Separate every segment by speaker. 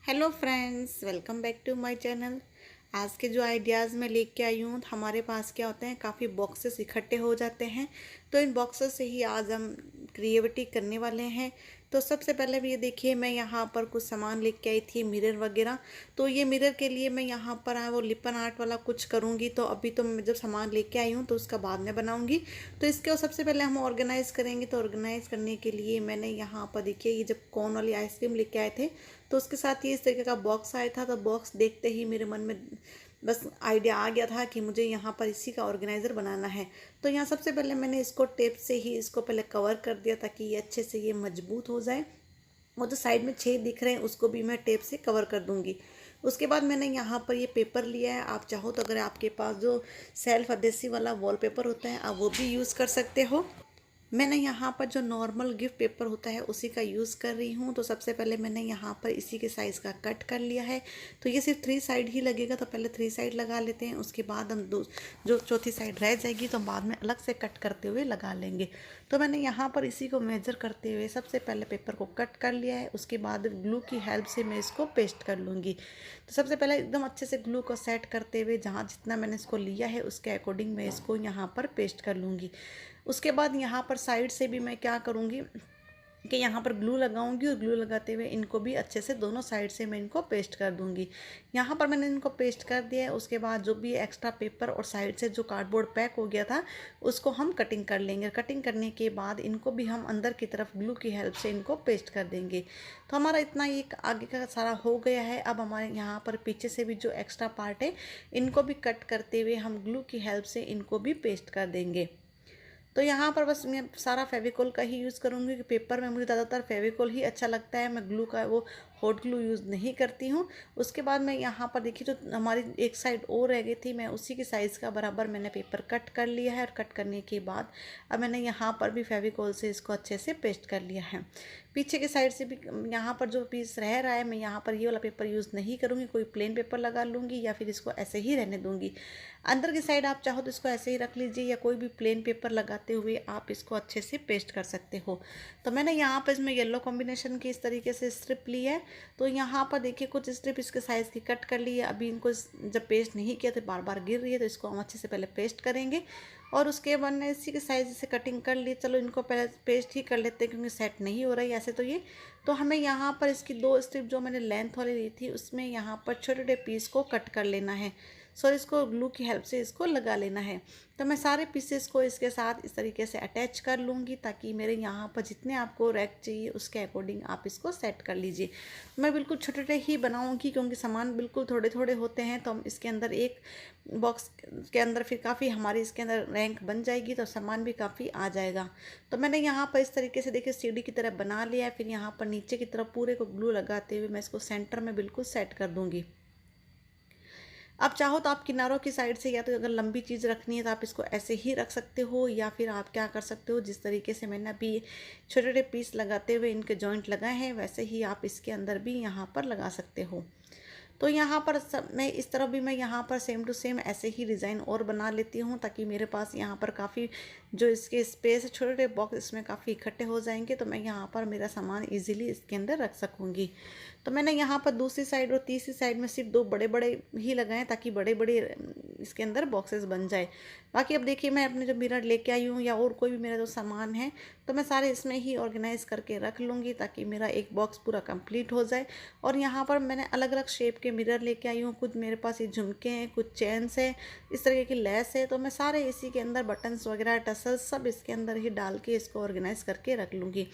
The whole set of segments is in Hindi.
Speaker 1: Hello friends, welcome back to my channel. आज के जो आइडियाज़ मैं लेके आई हूँ, हमारे पास क्या होते हैं, काफ़ी बॉक्सेस इकट्ठे हो जाते हैं। तो इन बॉक्सेस से ही आज हम क्रिएटिविटी करने वाले हैं। तो सबसे पहले भी ये देखिए, मैं यहाँ पर कुछ सामान लेके आई थी, मिरर वगैरह। तो ये मिरर के लिए मैं यहाँ पर वो लिपन आर्ट वाला कुछ करूँगी। तो अभी तो मैं जब सामान लेके आई हूँ तो उसका बाद में बनाऊँगी। तो इसके सबसे पहले हम ऑर्गेनाइज़ करेंगे। तो ऑर्गेनाइज़ करने के लिए मैंने यहाँ पर देखिए, ये जब कॉर्न वाली आइसक्रीम लेके आए थे तो उसके साथ ये इस तरीके का बॉक्स आया था। तो बॉक्स देखते ही मेरे मन में बस आइडिया आ गया था कि मुझे यहाँ पर इसी का ऑर्गेनाइज़र बनाना है। तो यहाँ सबसे पहले मैंने इसको टेप से ही इसको पहले कवर कर दिया ताकि ये अच्छे से ये मजबूत हो जाए। वो जो साइड में छेद दिख रहे हैं उसको भी मैं टेप से कवर कर दूंगी। उसके बाद मैंने यहाँ पर ये पेपर लिया है। आप चाहो तो अगर आपके पास जो सेल्फ अडेसिव वाला वॉलपेपर होता है आप वो भी यूज़ कर सकते हो। मैंने यहाँ पर जो नॉर्मल गिफ्ट पेपर होता है उसी का यूज़ कर रही हूँ। तो सबसे पहले मैंने यहाँ पर इसी के साइज़ का कट कर लिया है। तो ये सिर्फ 3 साइड ही लगेगा, तो पहले 3 साइड लगा लेते हैं। उसके बाद हम जो चौथी साइड रह जाएगी तो बाद में अलग से कट करते हुए लगा लेंगे। तो मैंने यहाँ पर इसी को मेजर करते हुए सबसे पहले पेपर को कट कर लिया है। उसके बाद ग्लू की हेल्प से मैं इसको पेस्ट कर लूँगी। तो सबसे पहले एकदम अच्छे से ग्लू को सेट करते हुए जहाँ जितना मैंने इसको लिया है उसके अकॉर्डिंग मैं इसको यहाँ पर पेस्ट कर लूँगी। उसके बाद यहाँ पर साइड से भी मैं क्या करूँगी कि यहाँ पर ग्लू लगाऊंगी और ग्लू लगाते हुए इनको भी अच्छे से दोनों साइड से मैं इनको पेस्ट कर दूंगी। यहाँ पर मैंने इनको पेस्ट कर दिया है। उसके बाद जो भी एक्स्ट्रा पेपर और साइड से जो कार्डबोर्ड पैक हो गया था उसको हम कटिंग कर लेंगे। कटिंग करने के बाद इनको भी हम अंदर की तरफ ग्लू की हेल्प से इनको पेस्ट कर देंगे। तो हमारा इतना ये आगे का सारा हो गया है। अब हमारे यहाँ पर पीछे से भी जो एक्स्ट्रा पार्ट है इनको भी कट करते हुए हम ग्लू की हेल्प से इनको भी पेस्ट कर देंगे। तो यहाँ पर बस मैं सारा फेविकोल का ही यूज़ करूँगी क्योंकि पेपर में मुझे ज़्यादातर फेविकोल ही अच्छा लगता है। मैं ग्लू का वो हॉट ग्लू यूज़ नहीं करती हूँ। उसके बाद मैं यहाँ पर देखिए, जो हमारी एक साइड और रह गई थी, मैं उसी के साइज़ का बराबर मैंने पेपर कट कर लिया है। और कट करने के बाद अब मैंने यहाँ पर भी फेविकोल से इसको अच्छे से पेस्ट कर लिया है। पीछे के साइड से भी यहाँ पर जो पीस रह रहा है मैं यहाँ पर ये वाला पेपर यूज़ नहीं करूँगी, कोई प्लेन पेपर लगा लूँगी या फिर इसको ऐसे ही रहने दूँगी। अंदर की साइड आप चाहो तो इसको ऐसे ही रख लीजिए या कोई भी प्लेन पेपर लगाते हुए आप इसको अच्छे से पेस्ट कर सकते हो। तो मैंने यहाँ पर इसमें येलो कॉम्बिनेशन की इस तरीके से स्ट्रिप ली है। तो यहाँ पर देखिए कुछ स्ट्रिप इसके साइज़ की कट कर ली है। अभी इनको जब पेस्ट नहीं किया तो बार बार गिर रही है, तो इसको हम अच्छे से पहले पेस्ट करेंगे। और उसके बाद मैंने इसी के साइज़ से कटिंग कर ली। चलो इनको पहले पेस्ट ही कर लेते हैं क्योंकि सेट नहीं हो रहा है ऐसे तो ये। तो हमें यहाँ पर इसकी 2 स्ट्रिप जो मैंने लेंथ वाली ली थी उसमें यहाँ पर छोटे छोटे पीस को कट कर लेना है। सो इसको ग्लू की हेल्प से इसको लगा लेना है। तो मैं सारे पीसेस को इसके साथ इस तरीके से अटैच कर लूँगी ताकि मेरे यहाँ पर जितने आपको रैक चाहिए उसके अकॉर्डिंग आप इसको सेट कर लीजिए। मैं बिल्कुल छोटे छोटे ही बनाऊँगी क्योंकि सामान बिल्कुल थोड़े थोड़े होते हैं। तो हम इसके अंदर एक बॉक्स के अंदर फिर काफ़ी हमारी इसके अंदर रैंक बन जाएगी, तो सामान भी काफ़ी आ जाएगा। तो मैंने यहाँ पर इस तरीके से देखिए सीढ़ी की तरह बना लिया है। फिर यहाँ पर नीचे की तरफ पूरे को ग्लू लगाते हुए मैं इसको सेंटर में बिल्कुल सेट कर दूँगी। आप चाहो तो आप किनारों की साइड से या तो अगर लंबी चीज़ रखनी है तो आप इसको ऐसे ही रख सकते हो, या फिर आप क्या कर सकते हो, जिस तरीके से मैंने अभी छोटे छोटे पीस लगाते हुए इनके जॉइंट लगाए हैं वैसे ही आप इसके अंदर भी यहाँ पर लगा सकते हो। तो यहाँ पर सब मैं इस तरफ भी मैं यहाँ पर सेम टू सेम ऐसे ही डिज़ाइन और बना लेती हूँ ताकि मेरे पास यहाँ पर काफ़ी जो इसके स्पेस है, छोटे छोटे बॉक्स इसमें काफ़ी इकट्ठे हो जाएंगे। तो मैं यहाँ पर मेरा सामान इजीली इसके अंदर रख सकूँगी। तो मैंने यहाँ पर दूसरी साइड और तीसरी साइड में सिर्फ 2 बड़े बड़े ही लगाए ताकि बड़े बड़े इसके अंदर बॉक्सेस बन जाए। बाकी अब देखिए, मैं अपने जो मिरर लेके आई हूँ या और कोई भी मेरा जो सामान है तो मैं सारे इसमें ही ऑर्गेनाइज़ करके रख लूँगी ताकि मेरा एक बॉक्स पूरा कंप्लीट हो जाए। और यहाँ पर मैंने अलग अलग शेप के मिरर लेके आई हूँ। कुछ मेरे पास ये झुमके हैं, कुछ चेन्स है, इस तरीके की लेस है। तो मैं सारे इसी के अंदर बटन्स वगैरह टसल्स सब इसके अंदर ही डाल के इसको ऑर्गेनाइज़ करके रख लूँगी।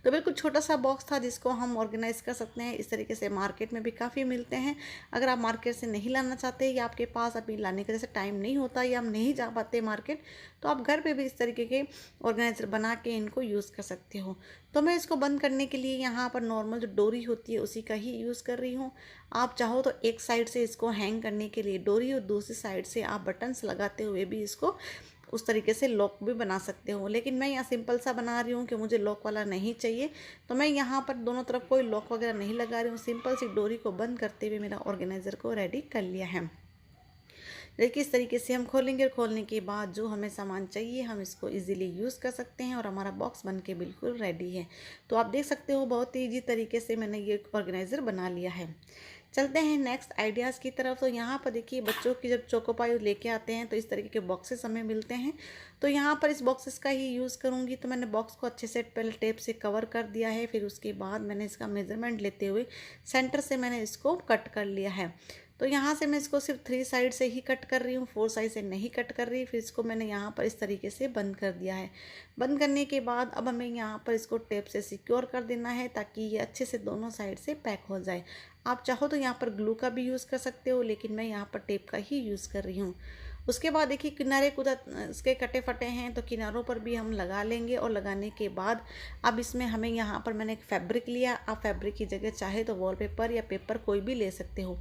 Speaker 1: तो बिल्कुल छोटा सा बॉक्स था जिसको हम ऑर्गेनाइज़ कर सकते हैं। इस तरीके से मार्केट में भी काफ़ी मिलते हैं। अगर आप मार्केट से नहीं लाना चाहते या आपके पास अभी लाने का जैसे टाइम नहीं होता या हम नहीं जा पाते मार्केट, तो आप घर पे भी इस तरीके के ऑर्गेनाइज़र बना के इनको यूज़ कर सकते हो। तो मैं इसको बंद करने के लिए यहाँ पर नॉर्मल जो डोरी होती है उसी का ही यूज़ कर रही हूँ। आप चाहो तो एक साइड से इसको हैंग करने के लिए डोरी और दूसरी साइड से आप बटन्स लगाते हुए भी इसको उस तरीके से लॉक भी बना सकते हो। लेकिन मैं यहाँ सिंपल सा बना रही हूँ कि मुझे लॉक वाला नहीं चाहिए, तो मैं यहाँ पर दोनों तरफ कोई लॉक वगैरह नहीं लगा रही हूँ। सिंपल सी डोरी को बंद करते हुए मेरा ऑर्गेनाइज़र को रेडी कर लिया है। देखिए इस तरीके से हम खोलेंगे और खोलने के बाद जो हमें सामान चाहिए हम इसको इजीली यूज़ कर सकते हैं और हमारा बॉक्स बन के बिल्कुल रेडी है। तो आप देख सकते हो बहुत ही ईजी तरीके से मैंने ये ऑर्गेनाइज़र बना लिया है। चलते हैं नेक्स्ट आइडियाज़ की तरफ। तो यहाँ पर देखिए बच्चों की जब चोकोपाई लेके आते हैं तो इस तरीके के बॉक्सेस हमें मिलते हैं। तो यहाँ पर इस बॉक्सेस का ही यूज़ करूँगी। तो मैंने बॉक्स को अच्छे से पहले टेप से कवर कर दिया है, फिर उसके बाद मैंने इसका मेज़रमेंट लेते हुए सेंटर से मैंने इसको कट कर लिया है। तो यहाँ से मैं इसको सिर्फ 3 साइड से ही कट कर रही हूँ, 4 साइड से नहीं कट कर रही। फिर इसको मैंने यहाँ पर इस तरीके से बंद कर दिया है। बंद करने के बाद अब हमें यहाँ पर इसको टेप से सिक्योर कर देना है ताकि ये अच्छे से दोनों साइड से पैक हो जाए। आप चाहो तो यहाँ पर ग्लू का भी यूज़ कर सकते हो, लेकिन मैं यहाँ पर टेप का ही यूज़ कर रही हूँ। उसके बाद देखिए किनारे कुछ इसके कटे फटे हैं तो किनारों पर भी हम लगा लेंगे। और लगाने के बाद अब इसमें हमें यहाँ पर मैंने एक फैब्रिक लिया। आप फैब्रिक की जगह चाहे तो वॉलपेपर या पेपर कोई भी ले सकते हो।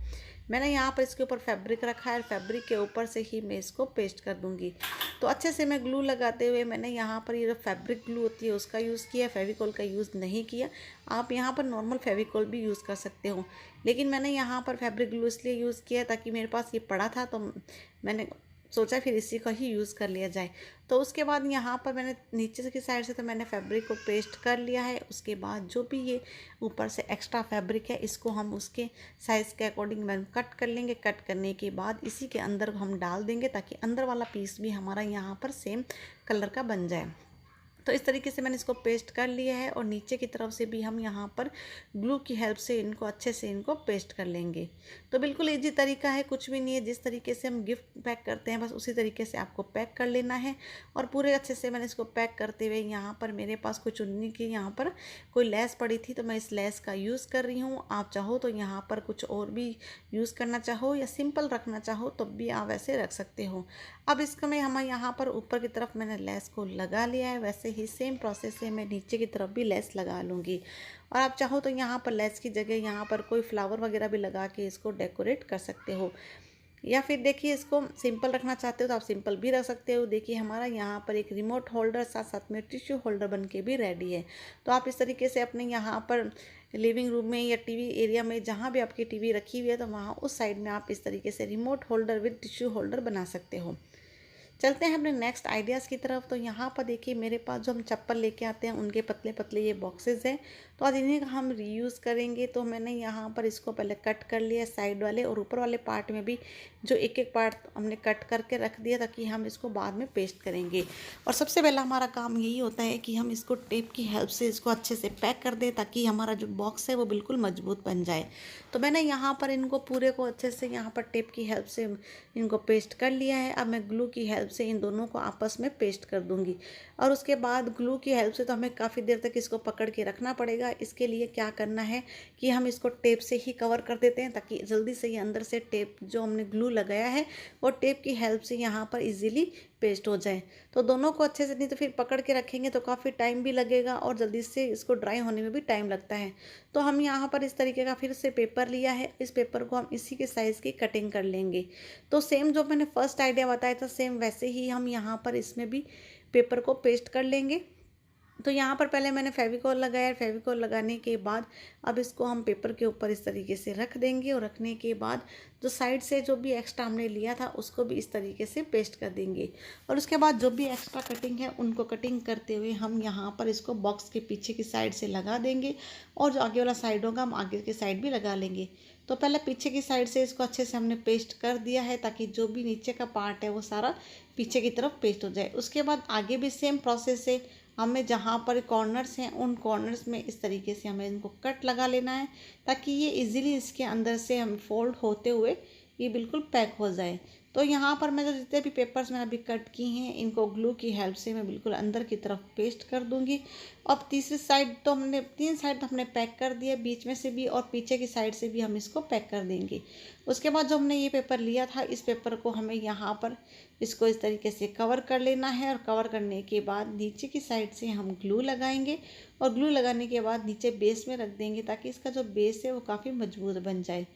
Speaker 1: मैंने यहाँ पर इसके ऊपर फैब्रिक रखा है, फैब्रिक के ऊपर से ही मैं इसको पेस्ट कर दूँगी। तो अच्छे से मैं ग्लू लगाते हुए मैंने यहाँ पर ये जो फैब्रिक ग्लू होती है उसका यूज़ किया, फेविकॉल का यूज़ नहीं किया। आप यहाँ पर नॉर्मल फेविकॉल भी यूज़ कर सकते हो, लेकिन मैंने यहाँ पर फैब्रिक ग्लू इसलिए यूज़ किया ताकि मेरे पास ये पड़ा था तो मैंने सोचा फिर इसी का ही यूज़ कर लिया जाए। तो उसके बाद यहाँ पर मैंने नीचे की साइड से तो मैंने फैब्रिक को पेस्ट कर लिया है। उसके बाद जो भी ये ऊपर से एक्स्ट्रा फैब्रिक है इसको हम उसके साइज़ के अकॉर्डिंग मैम कट कर लेंगे। कट करने के बाद इसी के अंदर हम डाल देंगे ताकि अंदर वाला पीस भी हमारा यहाँ पर सेम कलर का बन जाए। तो इस तरीके से मैंने इसको पेस्ट कर लिया है और नीचे की तरफ से भी हम यहाँ पर ग्लू की हेल्प से इनको अच्छे से इनको पेस्ट कर लेंगे। तो बिल्कुल इजी तरीका है, कुछ भी नहीं है। जिस तरीके से हम गिफ्ट पैक करते हैं बस उसी तरीके से आपको पैक कर लेना है। और पूरे अच्छे से मैंने इसको पैक करते हुए यहाँ पर मेरे पास कोई चुन्नी की यहाँ पर कोई लेस पड़ी थी तो मैं इस लेस का यूज़ कर रही हूँ। आप चाहो तो यहाँ पर कुछ और भी यूज़ करना चाहो या सिंपल रखना चाहो तब भी आप वैसे रख सकते हो। अब इसको मैं हम यहाँ पर ऊपर की तरफ मैंने लेस को लगा लिया है, वैसे ही सेम प्रोसेस से मैं नीचे की तरफ भी लेस लगा लूँगी। और आप चाहो तो यहाँ पर लेस की जगह यहाँ पर कोई फ्लावर वगैरह भी लगा के इसको डेकोरेट कर सकते हो, या फिर देखिए इसको सिंपल रखना चाहते हो तो आप सिंपल भी रख सकते हो। देखिए हमारा यहाँ पर एक रिमोट होल्डर साथ साथ में टिश्यू होल्डर बन के भी रेडी है। तो आप इस तरीके से अपने यहाँ पर लिविंग रूम में या टीवी एरिया में जहाँ भी आपकी टीवी रखी हुई है तो वहाँ उस साइड में आप इस तरीके से remote holder with tissue holder बना सकते हो। चलते हैं अपने नेक्स्ट आइडियाज़ की तरफ। तो यहाँ पर देखिए मेरे पास जो हम चप्पल लेके आते हैं उनके पतले पतले ये बॉक्सेस हैं, तो आज इन्हीं का हम रीयूज़ करेंगे। तो मैंने यहाँ पर इसको पहले कट कर लिया साइड वाले और ऊपर वाले पार्ट में भी जो एक एक पार्ट हमने कट करके रख दिया ताकि हम इसको बाद में पेस्ट करेंगे। और सबसे पहला हमारा काम यही होता है कि हम इसको टेप की हेल्प से इसको अच्छे से पैक कर दें ताकि हमारा जो बॉक्स है वो बिल्कुल मजबूत बन जाए। तो मैंने यहाँ पर इनको पूरे को अच्छे से यहाँ पर टेप की हेल्प से इनको पेस्ट कर लिया है। अब मैं ग्लू की हेल्प से इन दोनों को आपस में पेस्ट कर दूंगी। और उसके बाद ग्लू की हेल्प से तो हमें काफ़ी देर तक इसको पकड़ के रखना पड़ेगा। इसके लिए क्या करना है कि हम इसको टेप से ही कवर कर देते हैं ताकि जल्दी से ये अंदर से टेप जो हमने ग्लू लगाया है वो टेप की हेल्प से यहाँ पर इजीली पेस्ट हो जाए। तो दोनों को अच्छे से, नहीं तो फिर पकड़ के रखेंगे तो काफ़ी टाइम भी लगेगा और जल्दी से इसको ड्राई होने में भी टाइम लगता है। तो हम यहाँ पर इस तरीके का फिर से पेपर लिया है, इस पेपर को हम इसी के साइज़ की कटिंग कर लेंगे। तो सेम जो मैंने फर्स्ट आइडिया बताया था सेम वैसे ही हम यहाँ पर इसमें भी पेपर को पेस्ट कर लेंगे। तो यहाँ पर पहले मैंने फेविकॉल लगाया, फेविकॉल लगाने के बाद अब इसको हम पेपर के ऊपर इस तरीके से रख देंगे और रखने के बाद जो साइड से जो भी एक्स्ट्रा हमने लिया था उसको भी इस तरीके से पेस्ट कर देंगे। और उसके बाद जो भी एक्स्ट्रा कटिंग है उनको कटिंग करते हुए हम यहाँ पर इसको बॉक्स के पीछे की साइड से लगा देंगे और जो आगे वाला साइड होगा हम आगे की साइड भी लगा लेंगे। तो पहले पीछे की साइड से इसको अच्छे से हमने पेस्ट कर दिया है ताकि जो भी नीचे का पार्ट है वो सारा पीछे की तरफ पेस्ट हो जाए। उसके बाद आगे भी सेम प्रोसेस से हमें जहाँ पर कॉर्नर्स हैं उन कॉर्नर्स में इस तरीके से हमें इनको कट लगा लेना है ताकि ये इजीली इसके अंदर से हम फोल्ड होते हुए ये बिल्कुल पैक हो जाए। तो यहाँ पर मैं जो जितने भी पेपर्स मैंने अभी कट की हैं इनको ग्लू की हेल्प से मैं बिल्कुल अंदर की तरफ पेस्ट कर दूँगी। अब तीसरी साइड तो हमने 3 साइड तो हमने पैक कर दिया, बीच में से भी और पीछे की साइड से भी हम इसको पैक कर देंगे। उसके बाद जो हमने ये पेपर लिया था इस पेपर को हमें यहाँ पर इसको इस तरीके से कवर कर लेना है और कवर करने के बाद नीचे की साइड से हम ग्लू लगाएंगे और ग्लू लगाने के बाद नीचे बेस में रख देंगे ताकि इसका जो बेस है वो काफ़ी मजबूत बन जाए।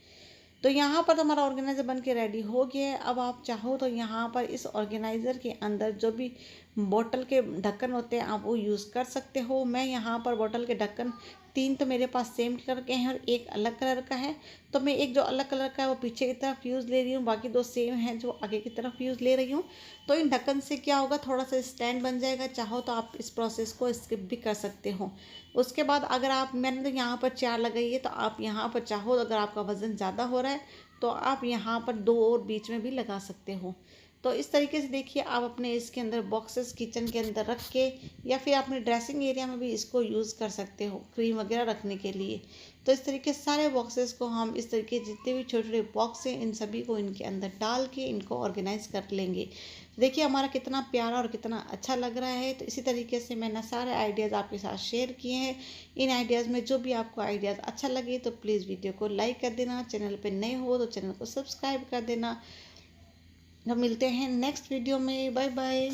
Speaker 1: तो यहाँ पर तो हमारा ऑर्गेनाइज़र बन के रेडी हो गया है। अब आप चाहो तो यहाँ पर इस ऑर्गेनाइज़र के अंदर जो भी बोतल के ढक्कन होते हैं आप वो यूज़ कर सकते हो। मैं यहाँ पर बोतल के ढक्कन 3 तो मेरे पास सेम कलर के हैं और एक अलग कलर का है। तो मैं एक जो अलग कलर का है वो पीछे की तरफ यूज़ ले रही हूँ, बाकी 2 सेम हैं जो आगे की तरफ यूज़ ले रही हूँ। तो इन ढक्कन से क्या होगा, थोड़ा सा स्टैंड बन जाएगा। चाहो तो आप इस प्रोसेस को स्किप भी कर सकते हो। उसके बाद अगर आप, मैंने तो यहाँ पर 4 लगाई है, तो आप यहाँ पर चाहो अगर आपका वज़न ज़्यादा हो रहा है तो आप यहाँ पर 2 और बीच में भी लगा सकते हो। तो इस तरीके से देखिए आप अपने इसके अंदर बॉक्सेस किचन के अंदर रख के या फिर अपने ड्रेसिंग एरिया में भी इसको यूज़ कर सकते हो क्रीम वगैरह रखने के लिए। तो इस तरीके से सारे बॉक्सेस को हम इस तरीके जितने भी छोटे छोटे बॉक्स हैं इन सभी को इनके अंदर डाल के इनको ऑर्गेनाइज कर लेंगे। देखिए हमारा कितना प्यारा और कितना अच्छा लग रहा है। तो इसी तरीके से मैंने सारे आइडियाज़ आपके साथ शेयर किए हैं। इन आइडियाज़ में जो भी आपको आइडियाज़ अच्छा लगे तो प्लीज़ वीडियो को लाइक कर देना, चैनल पर नए हो तो चैनल को सब्सक्राइब कर देना। हम मिलते हैं नेक्स्ट वीडियो में। Bye bye.